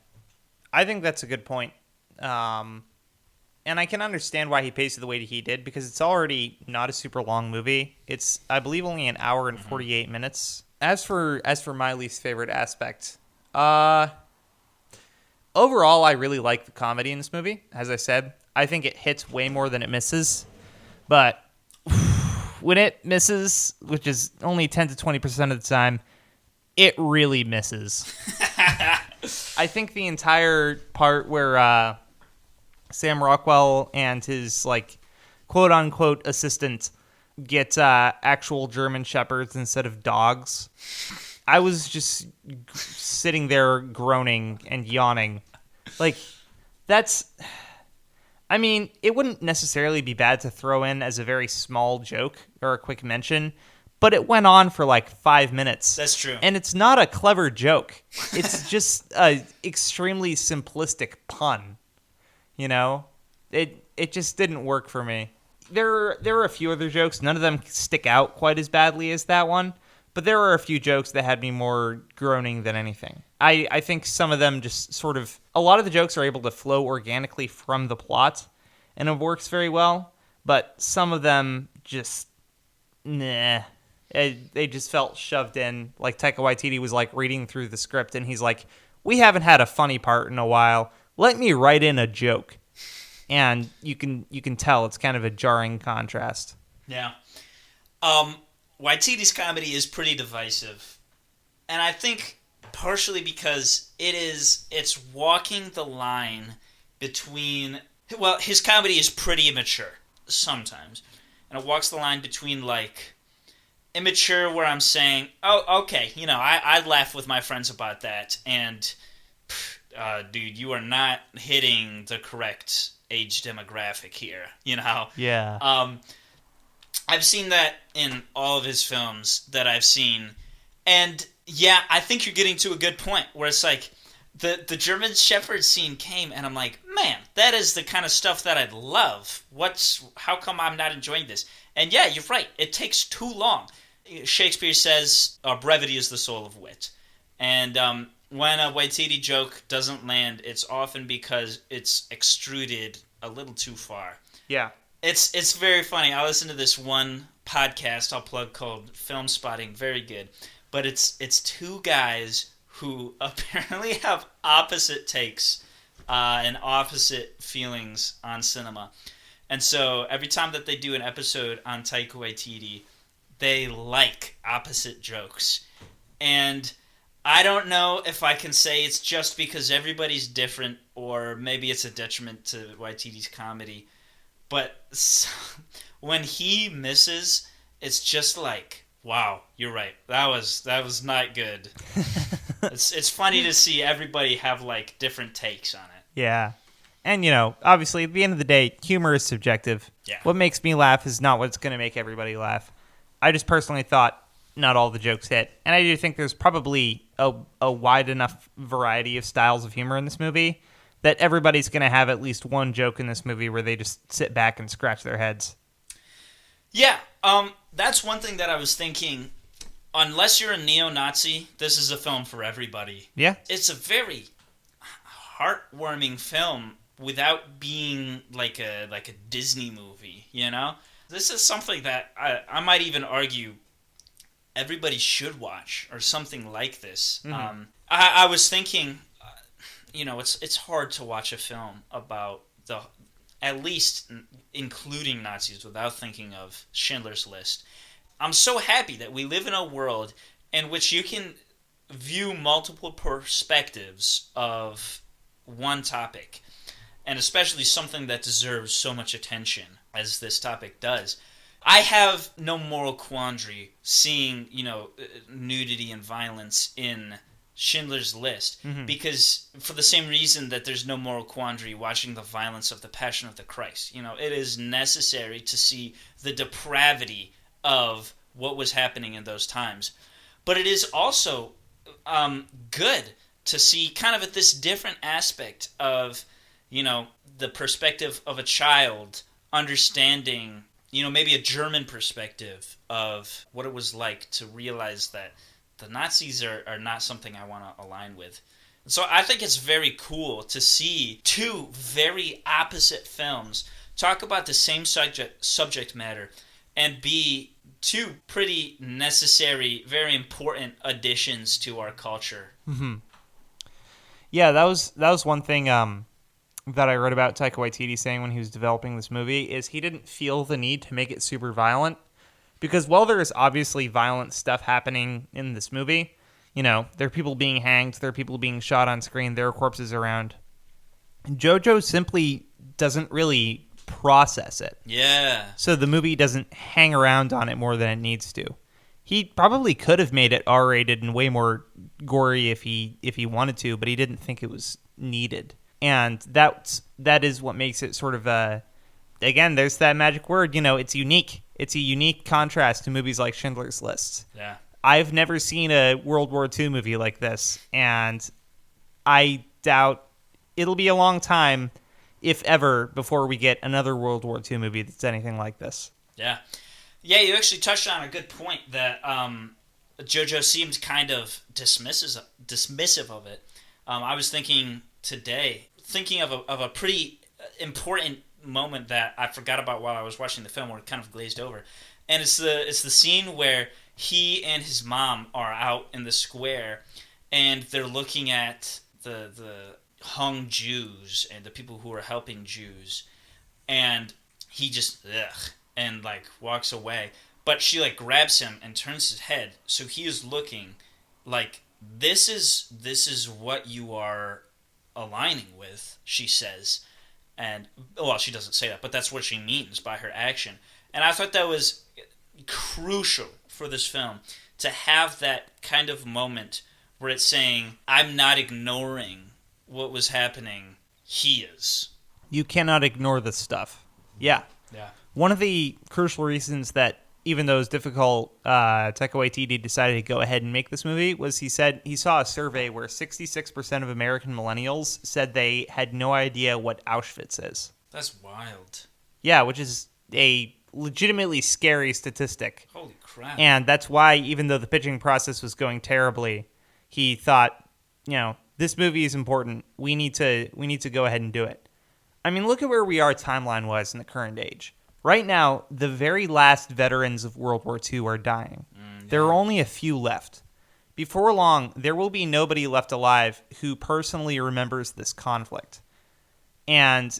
I think that's a good point. And I can understand why he paced it the way he did, because it's already not a super long movie. It's, I believe, only an hour and 48 minutes. As for my least favorite aspect, overall, I really like the comedy in this movie. As I said, I think it hits way more than it misses. But when it misses, which is only 10 to 20% of the time, it really misses. I think the entire part where Sam Rockwell and his quote unquote assistant get actual German shepherds instead of dogs, I was just sitting there groaning and yawning. I mean, it wouldn't necessarily be bad to throw in as a very small joke or a quick mention, but it went on for 5 minutes. That's true. And it's not a clever joke. It's just a extremely simplistic pun. You know? It just didn't work for me. There were a few other jokes. None of them stick out quite as badly as that one. But there were a few jokes that had me more groaning than anything. I think some of them just sort of... A lot of the jokes are able to flow organically from the plot, and it works very well. But some of them just... Nah. They just felt shoved in. Taika Waititi was reading through the script, and he's like, we haven't had a funny part in a while. Let me write in a joke. And you can tell it's kind of a jarring contrast. Yeah. Waititi's comedy is pretty divisive. And I think partially because it's walking the line between... Well, his comedy is pretty immature sometimes. And it walks the line between, immature where I'm saying, oh, okay, I'd laugh with my friends about that. And, dude, you are not hitting the correct age demographic here, Yeah. I've seen that in all of his films that I've seen. And, yeah, I think you're getting to a good point where it's the German Shepherd scene came, and I'm like, man, that is the kind of stuff that I'd love. How come I'm not enjoying this? And, yeah, you're right. It takes too long. Shakespeare says, brevity is the soul of wit. And when a Waititi joke doesn't land, it's often because it's extruded a little too far. Yeah. It's very funny. I listen to this one podcast I'll plug called Film Spotting. Very good, but it's two guys who apparently have opposite takes and opposite feelings on cinema. And so every time that they do an episode on Taika Waititi, they like opposite jokes. And I don't know if I can say it's just because everybody's different or maybe it's a detriment to Waititi's comedy. But when he misses, it's just like, wow, you're right. That was not good. It's funny to see everybody have like different takes on it. Yeah. And, obviously, at the end of the day, humor is subjective. Yeah. What makes me laugh is not what's going to make everybody laugh. I just personally thought not all the jokes hit. And I do think there's probably a wide enough variety of styles of humor in this movie that everybody's going to have at least one joke in this movie where they just sit back and scratch their heads. Yeah, that's one thing that I was thinking. Unless you're a neo-Nazi, this is a film for everybody. Yeah. It's a very heartwarming film without being like a Disney movie, This is something that I might even argue everybody should watch or something like this. Mm-hmm. I was thinking, it's hard to watch a film about at least including Nazis without thinking of Schindler's List. I'm so happy that we live in a world in which you can view multiple perspectives of one topic, and especially something that deserves so much attention as this topic does. I have no moral quandary seeing, nudity and violence in Schindler's List, because for the same reason that there's no moral quandary watching the violence of the Passion of the Christ. It is necessary to see the depravity of what was happening in those times. But it is also good to see kind of at this different aspect of, the perspective of a child understanding, maybe a German perspective of what it was like to realize that the Nazis are not something I want to align with. And so I think it's very cool to see two very opposite films talk about the same subject matter and be two pretty necessary, very important additions to our culture. Mm-hmm. Yeah, that was one thing that I read about Taika Waititi saying when he was developing this movie is he didn't feel the need to make it super violent. Because while there is obviously violent stuff happening in this movie, there are people being hanged, there are people being shot on screen, there are corpses around. Jojo simply doesn't really process it. Yeah. So the movie doesn't hang around on it more than it needs to. He probably could have made it R-rated and way more gory if he wanted to, but he didn't think it was needed. And that is what makes it sort of again, there's that magic word, it's unique. It's a unique contrast to movies like Schindler's List. Yeah. I've never seen a World War II movie like this, and I doubt it'll be a long time, if ever, before we get another World War II movie that's anything like this. Yeah. Yeah, you actually touched on a good point that Jojo seemed kind of dismissive of it. I was thinking today, of a pretty important moment that I forgot about while I was watching the film, where it kind of glazed over, and it's the scene where he and his mom are out in the square, and they're looking at the hung Jews and the people who are helping Jews, and he just and like walks away, but she like grabs him and turns his head, so he is looking like this is what you are aligning with, she says. And, well, she doesn't say that, but that's what she means by her action. And I thought that was crucial for this film, to have that kind of moment where it's saying, I'm not ignoring what was happening, he is. You cannot ignore this stuff. Yeah. Yeah. One of the crucial reasons that, even though it was difficult, Taika Waititi decided to go ahead and make this movie was he said he saw a survey where 66% of American millennials said they had no idea what Auschwitz is. That's wild. Yeah, which is a legitimately scary statistic. Holy crap. And that's why, even though the pitching process was going terribly, he thought, this movie is important. We need to go ahead and do it. I mean, look at where we are timeline-wise in the current age. Right now, the very last veterans of World War II are dying. There are only a few left. Before long, there will be nobody left alive who personally remembers this conflict. And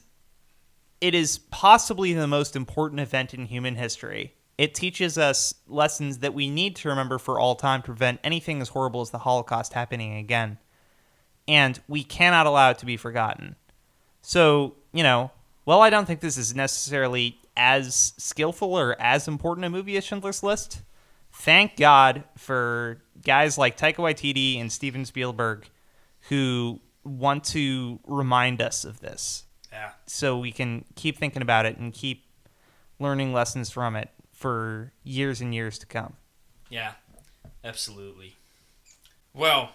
it is possibly the most important event in human history. It teaches us lessons that we need to remember for all time to prevent anything as horrible as the Holocaust happening again. And we cannot allow it to be forgotten. So, while I don't think this is necessarily as skillful or as important a movie as Schindler's List, thank God for guys like Taika Waititi and Steven Spielberg who want to remind us of this. Yeah. So we can keep thinking about it and keep learning lessons from it for years and years to come. Yeah, absolutely. Well,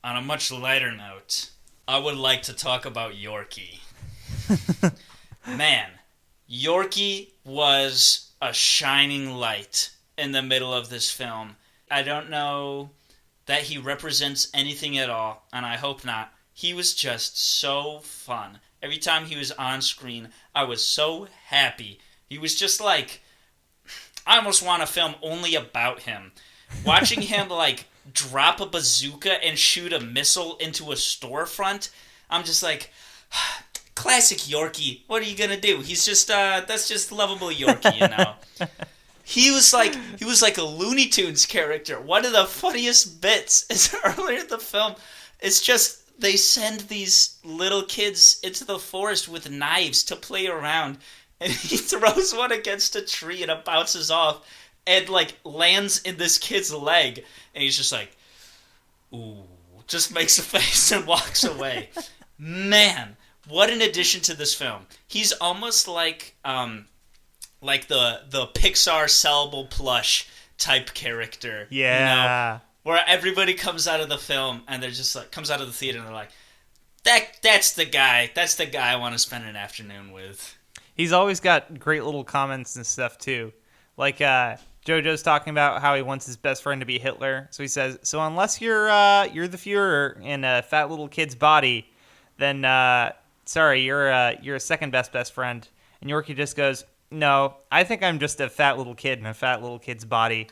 on a much lighter note, I would like to talk about Yorkie. Man, Yorkie was a shining light in the middle of this film. I don't know that he represents anything at all, and I hope not. He was just so fun. Every time he was on screen, I was so happy. He was just like, I almost want a film only about him. Watching him, drop a bazooka and shoot a missile into a storefront, I'm just like, classic Yorkie. What are you gonna do? He's just, that's just lovable Yorkie, He was like a Looney Tunes character. One of the funniest bits is earlier in the film. It's just they send these little kids into the forest with knives to play around, and he throws one against a tree and it bounces off and lands in this kid's leg, and he's just like, ooh, just makes a face and walks away. Man, what an addition to this film. He's almost like the Pixar sellable plush type character. Yeah. Where everybody comes out of the film and they're just comes out of the theater and they're like, that's the guy I want to spend an afternoon with. He's always got great little comments and stuff too. Jojo's talking about how he wants his best friend to be Hitler. So he says, so unless you're the Fuhrer in a fat little kid's body, then sorry, you're a second best friend. And Yorkie just goes, no, I think I'm just a fat little kid in a fat little kid's body.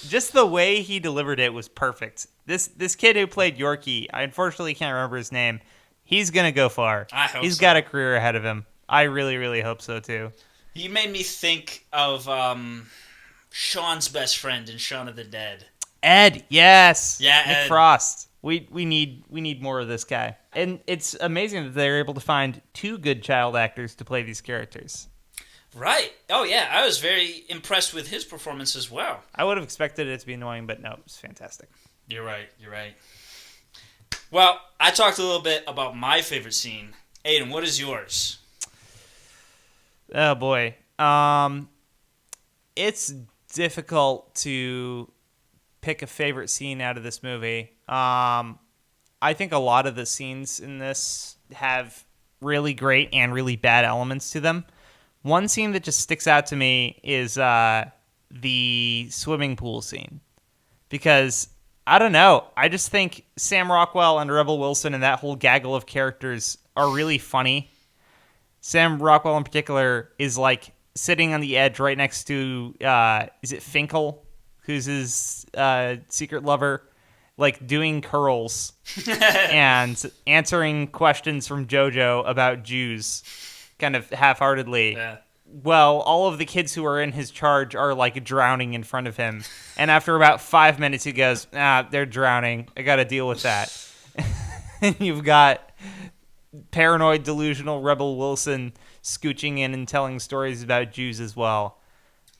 Just the way he delivered it was perfect. This kid who played Yorkie, I unfortunately can't remember his name. He's going to go far. I hope He's so. got a career ahead of him. I really, really hope so, too. He made me think of Sean's best friend in Shaun of the Dead. Ed, yes. Yeah, Nick Ed. Frost. We need more of this guy. And it's amazing that they're able to find two good child actors to play these characters. Right. Oh, yeah. I was very impressed with his performance as well. I would have expected it to be annoying, but no, it was fantastic. You're right. Well, I talked a little bit about my favorite scene. Aidan, what is yours? Oh, boy. It's difficult to pick a favorite scene out of this movie. I think a lot of the scenes in this have really great and really bad elements to them. One scene that just sticks out to me is the swimming pool scene. Because, I don't know, I just think Sam Rockwell and Rebel Wilson and that whole gaggle of characters are really funny. Sam Rockwell in particular is sitting on the edge right next to, is it Finkel, who's his secret lover, doing curls and answering questions from Jojo about Jews kind of half-heartedly. Yeah. Well, all of the kids who are in his charge are drowning in front of him. And after about 5 minutes, he goes, they're drowning. I got to deal with that. And you've got paranoid, delusional Rebel Wilson scooching in and telling stories about Jews as well.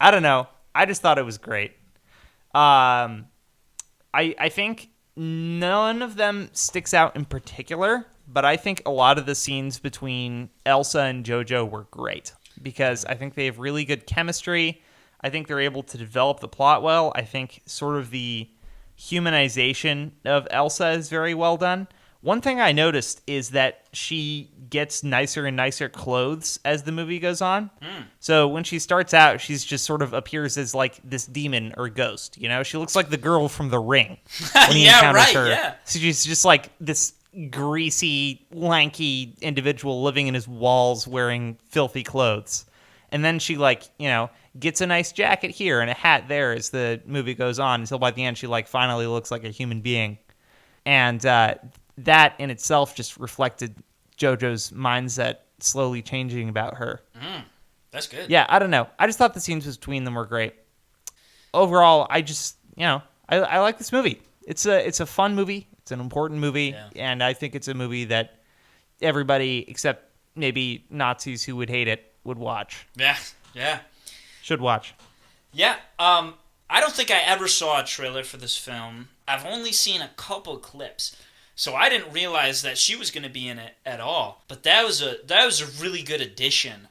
I don't know. I just thought it was great. I think none of them sticks out in particular, but I think a lot of the scenes between Elsa and Jojo were great because I think they have really good chemistry. I think they're able to develop the plot well. I think sort of the humanization of Elsa is very well done. One thing I noticed is that she gets nicer and nicer clothes as the movie goes on. So when she starts out, she's just sort of appears as this demon or ghost. She looks like the girl from The Ring when he encounters her. Yeah. So she's just this greasy, lanky individual living in his walls wearing filthy clothes. And then she, like, you know, gets a nice jacket here and a hat there as the movie goes on, until by the end she, like, finally looks like a human being. And that in itself just reflected Jojo's mindset slowly changing about her. That's good. Yeah, I don't know. I just thought the scenes between them were great. Overall, I just, you know, I like this movie. It's a fun movie. It's an important movie. Yeah. And I think it's a movie that everybody, except maybe Nazis who would hate it, would watch. Yeah. Should watch. Yeah. I don't think I ever saw a trailer for this film. I've only seen a couple clips. So I didn't realize that she was going to be in it at all. But that was a really good addition.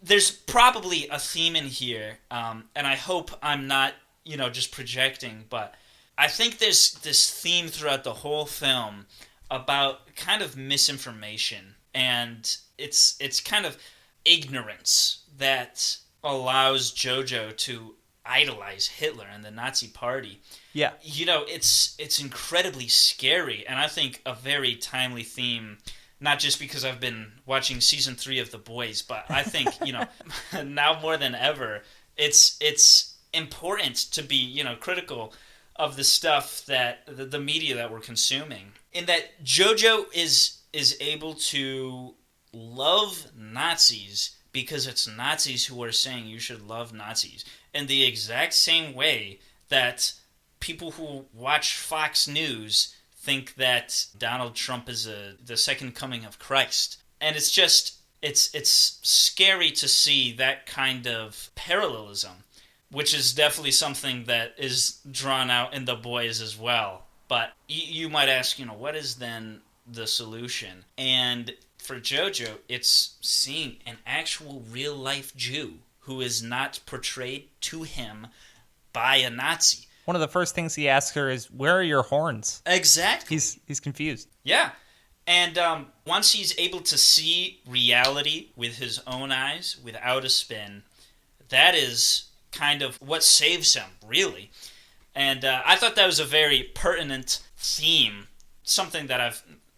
There's probably a theme in here, and I hope I'm not, you know, just projecting, but I think there's this theme throughout the whole film about kind of misinformation, and it's kind of ignorance that allows Jojo to idolize Hitler and the Nazi Party. Yeah. You know, it's incredibly scary, and I think a very timely theme, not just because I've been watching season 3 of The Boys, but I think, you know, now more than ever, it's important to be, you know, critical of the stuff that the media that we're consuming. In that Jojo is able to love Nazis because it's Nazis who are saying you should love Nazis. In the exact same way that people who watch Fox News think that Donald Trump is the second coming of Christ. And it's just, it's scary to see that kind of parallelism, which is definitely something that is drawn out in The Boys as well. But you might ask, you know, what is then the solution? And for Jojo, it's seeing an actual real-life Jew who is not portrayed to him by a Nazi. One of the first things he asks her is, "Where are your horns?" Exactly. He's confused. Yeah. And once he's able to see reality with his own eyes, without a spin, that is kind of what saves him, really. And I thought that was a very pertinent theme, something that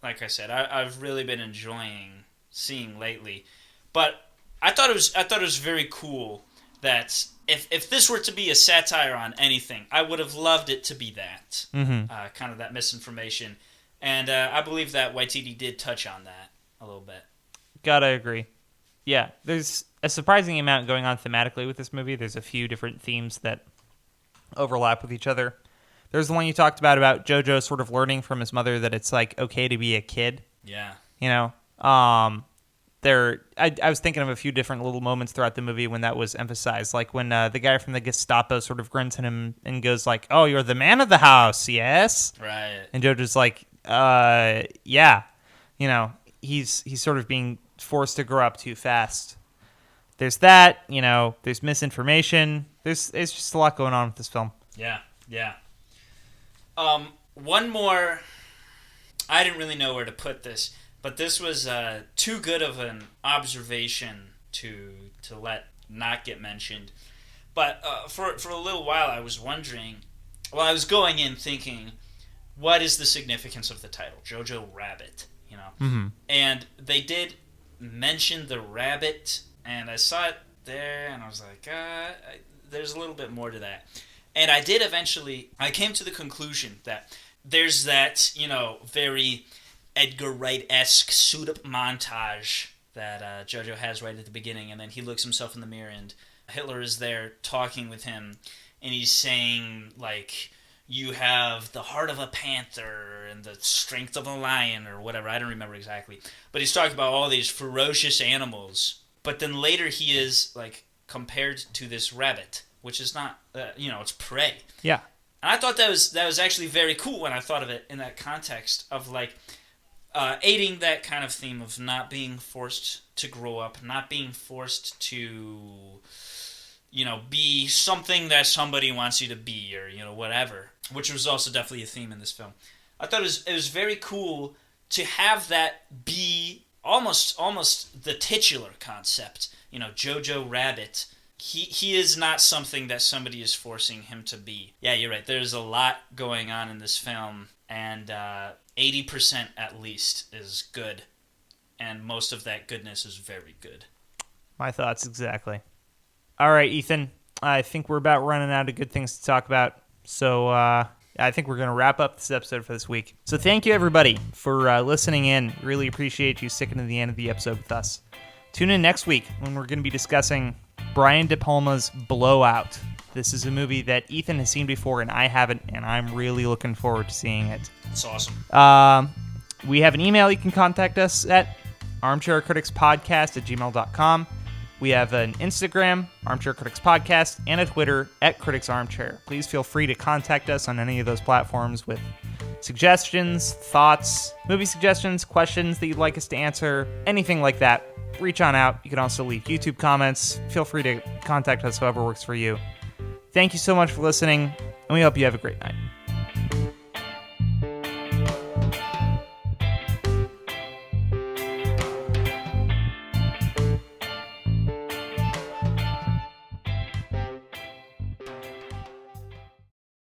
I've really been enjoying seeing lately. But I thought it was very cool that if this were to be a satire on anything, I would have loved it to be that. Kind of that misinformation. And I believe that Waititi did touch on that a little bit. Gotta agree. Yeah, there's a surprising amount going on thematically with this movie. There's a few different themes that overlap with each other. There's the one you talked about Jojo sort of learning from his mother that it's like okay to be a kid. Yeah. You know, I was thinking of a few different little moments throughout the movie when that was emphasized, like when the guy from the Gestapo sort of grins at him and goes like, "Oh, you're the man of the house, yes?" Right. And Jojo's like, yeah. You know, he's sort of being forced to grow up too fast. There's that, you know, there's misinformation. It's just a lot going on with this film. Yeah. One more, I didn't really know where to put this, but this was too good of an observation to let not get mentioned. But for a little while I was wondering, well, I was going in thinking, what is the significance of the title, Jojo Rabbit, you know? Mm-hmm. And they did mention the rabbit, and I saw it there, and I was like, there's a little bit more to that. And I came to the conclusion that there's that, you know, very Edgar Wright-esque suit-up montage that Jojo has right at the beginning, and then he looks himself in the mirror, and Hitler is there talking with him, and he's saying, like, you have the heart of a panther and the strength of a lion, or whatever, I don't remember exactly. But he's talking about all these ferocious animals, but then later he is, like, compared to this rabbit, which is not, it's prey. Yeah. And I thought that was actually very cool when I thought of it in that context of, like, aiding that kind of theme of not being forced to grow up, not being forced to, you know, be something that somebody wants you to be, or, you know, whatever, which was also definitely a theme in this film. I thought it was very cool to have that be almost the titular concept, you know, Jojo Rabbit. He is not something that somebody is forcing him to be. Yeah, you're right. There's a lot going on in this film, and 80% at least is good, and most of that goodness is very good. My thoughts exactly. All right, Ethan. I think we're about running out of good things to talk about. So I think we're going to wrap up this episode for this week. So thank you, everybody, for listening in. Really appreciate you sticking to the end of the episode with us. Tune in next week when we're going to be discussing Brian De Palma's Blowout. This is a movie that Ethan has seen before and I haven't, and I'm really looking forward to seeing it. It's awesome. We have an email you can contact us at armchaircriticspodcast@gmail.com. We have an Instagram, Armchair Critics Podcast, and a Twitter @CriticsArmchair. Please feel free to contact us on any of those platforms with suggestions, thoughts, movie suggestions, questions that you'd like us to answer, anything like that. Reach on out. You can also leave YouTube comments. Feel free to contact us however works for you. Thank you so much for listening, and we hope you have a great night.